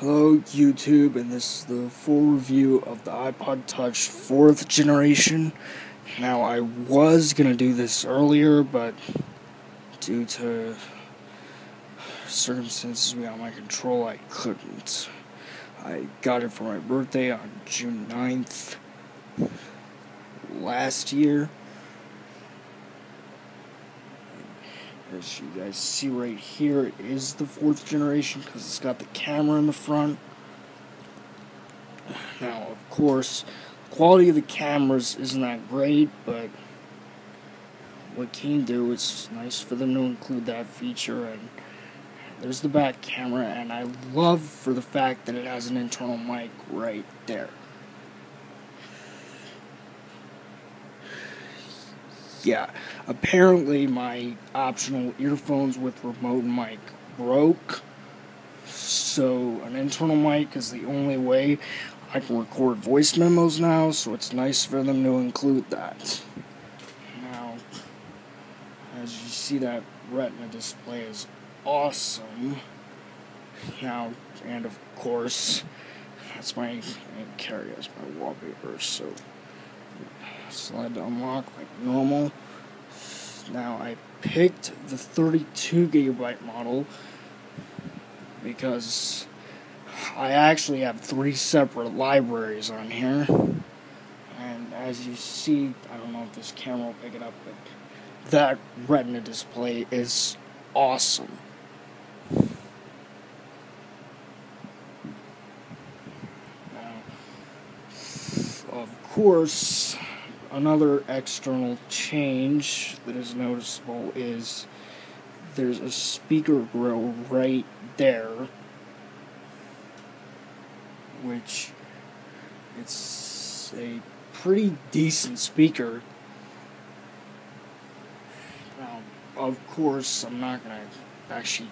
Hello YouTube, and this is the full review of the iPod Touch 4th generation. Now, I was going to do this earlier, but due to circumstances beyond my control, I couldn't. I got it for my birthday on June 9th last year. As you guys see right here, it is the 4th generation because it's got the camera in the front. Now, of course, the quality of the cameras isn't that great, but what can you do? It's nice for them to include that feature. And there's the back camera, and I love for the fact that it has an internal mic right there. Yeah, apparently my optional earphones with remote mic broke, so an internal mic is the only way I can record voice memos now, so it's nice for them to include that. Now, as you see, that Retina display is awesome. Now, and of course, that's my carry as my wallpaper, so slide to unlock like normal. Now, I picked the 32GB model because I actually have 3 separate libraries on here. And as you see, I don't know if this camera will pick it up, but that Retina display is awesome. Now, of course, another external change that is noticeable is there's a speaker grill right there, which it's a pretty decent speaker. Now, of course, I'm not going to actually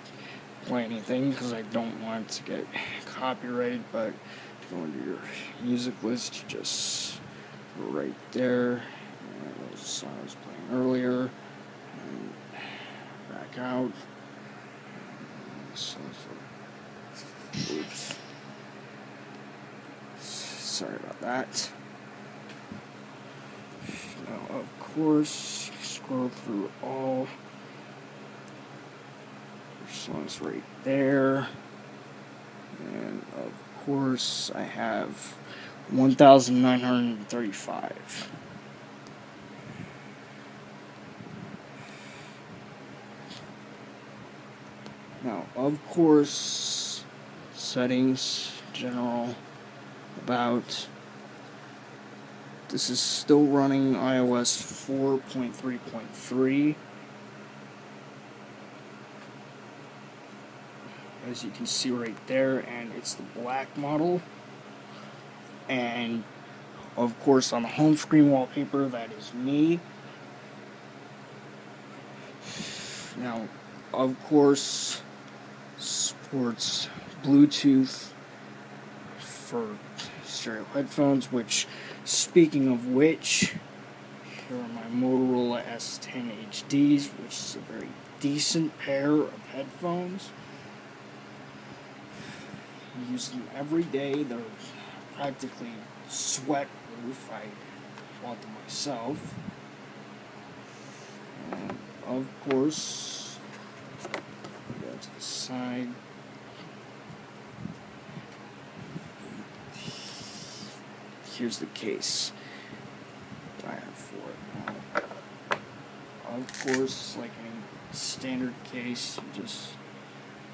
play anything because I don't want to get copyrighted, but to go into your music list, you just right there, and that was the song I was playing earlier, and back out. Oops. Sorry about that. Now, of course, scroll through all your songs right there, and of course, I have 1,935. Now, of course, settings, general, about. This is still running iOS 4.3.3. As you can see right there, and it's the black model. And of course, on the home screen wallpaper, that is me. Now, of course, supports Bluetooth for stereo headphones, which, speaking of which, here are my Motorola S10 HDs, which is a very decent pair of headphones. I use them every day. They're practically sweat-proof. I bought them myself. And of course, go to the side. Here's the case that I have for it. Now, of course, like any standard case, you just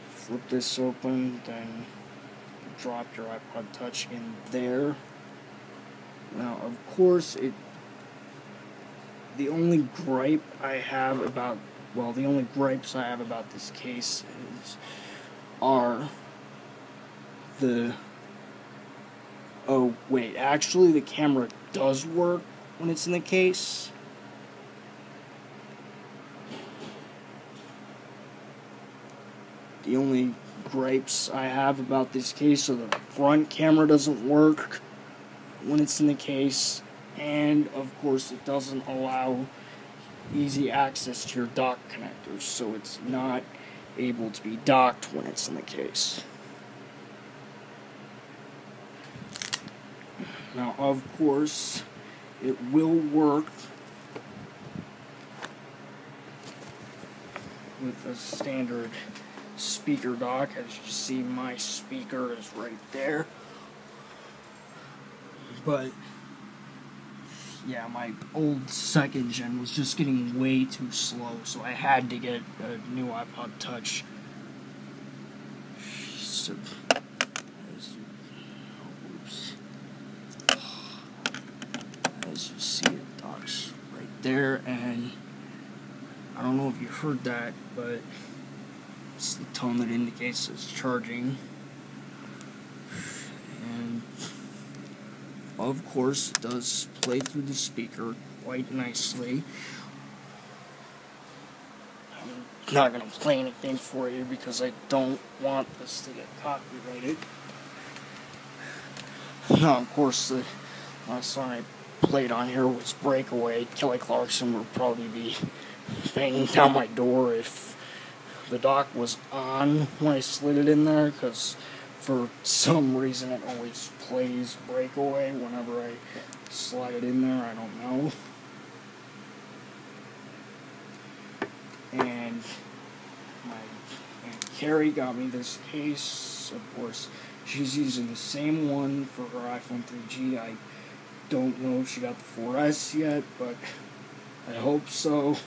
flip this open, then drop your iPod Touch in there. Now, of course, the only gripes I have about this case are the. Oh, wait, actually, the camera does work when it's in the case. The only gripes I have about this case are the front camera doesn't work when it's in the case, and of course it doesn't allow easy access to your dock connectors, so it's not able to be docked when it's in the case. Now, of course, it will work with a standard speaker dock. As you see, my speaker is right there. But yeah, my old second gen was just getting way too slow, so I had to get a new iPod Touch. So, as you see, it docks right there, and I don't know if you heard that, but it's the tone that indicates it's charging. And of course, it does play through the speaker quite nicely. I'm not going to play anything for you because I don't want this to get copyrighted. Now, of course, the last song I played on here was Breakaway. Kelly Clarkson would probably be banging down my door if the dock was on when I slid it in there, because for some reason it always plays Breakaway whenever I slide it in there. I don't know. And my Aunt Carrie got me this case. Of course, she's using the same one for her iPhone 3G. I don't know if she got the 4S yet, but I hope so.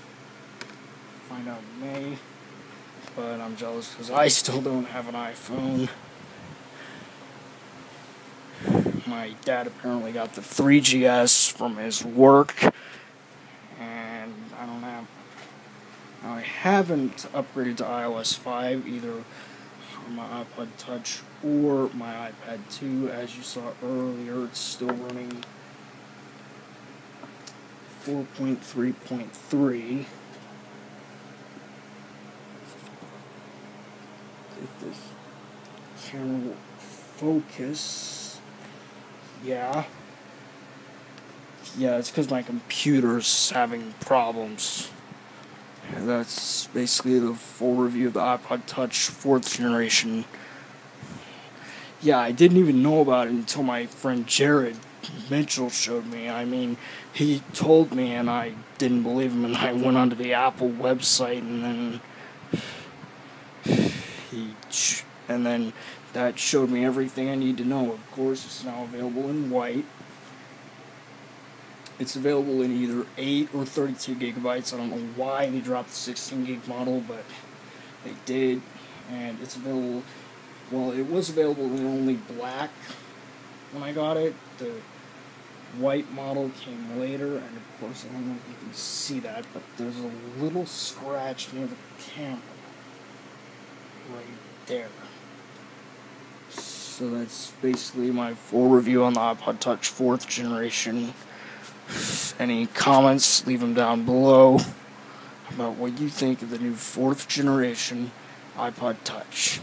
Find out in May. But I'm jealous because I still don't have an iPhone. My dad apparently got the 3GS from his work, and I don't have. Now, I haven't upgraded to iOS 5 either on my iPod Touch or my iPad 2. As you saw earlier, it's still running 4.3.3. If this camera will focus, yeah, it's because my computer's having problems. That's basically the full review of the iPod Touch 4th generation. Yeah, I didn't even know about it until my friend Jared Mitchell showed me. I mean, he told me and I didn't believe him, and I went onto the Apple website, and then that showed me everything I need to know. Of course, it's now available in white. It's available in either 8 or 32 gigabytes. I don't know why they dropped the 16 gig model, but they did. And it's available, well, it was available in only black when I got it. The white model came later, and of course, I don't know if you can see that, but there's a little scratch near the camera right there. So that's basically my full review on the iPod Touch 4th generation. Any comments, leave them down below about what you think of the new 4th generation iPod Touch.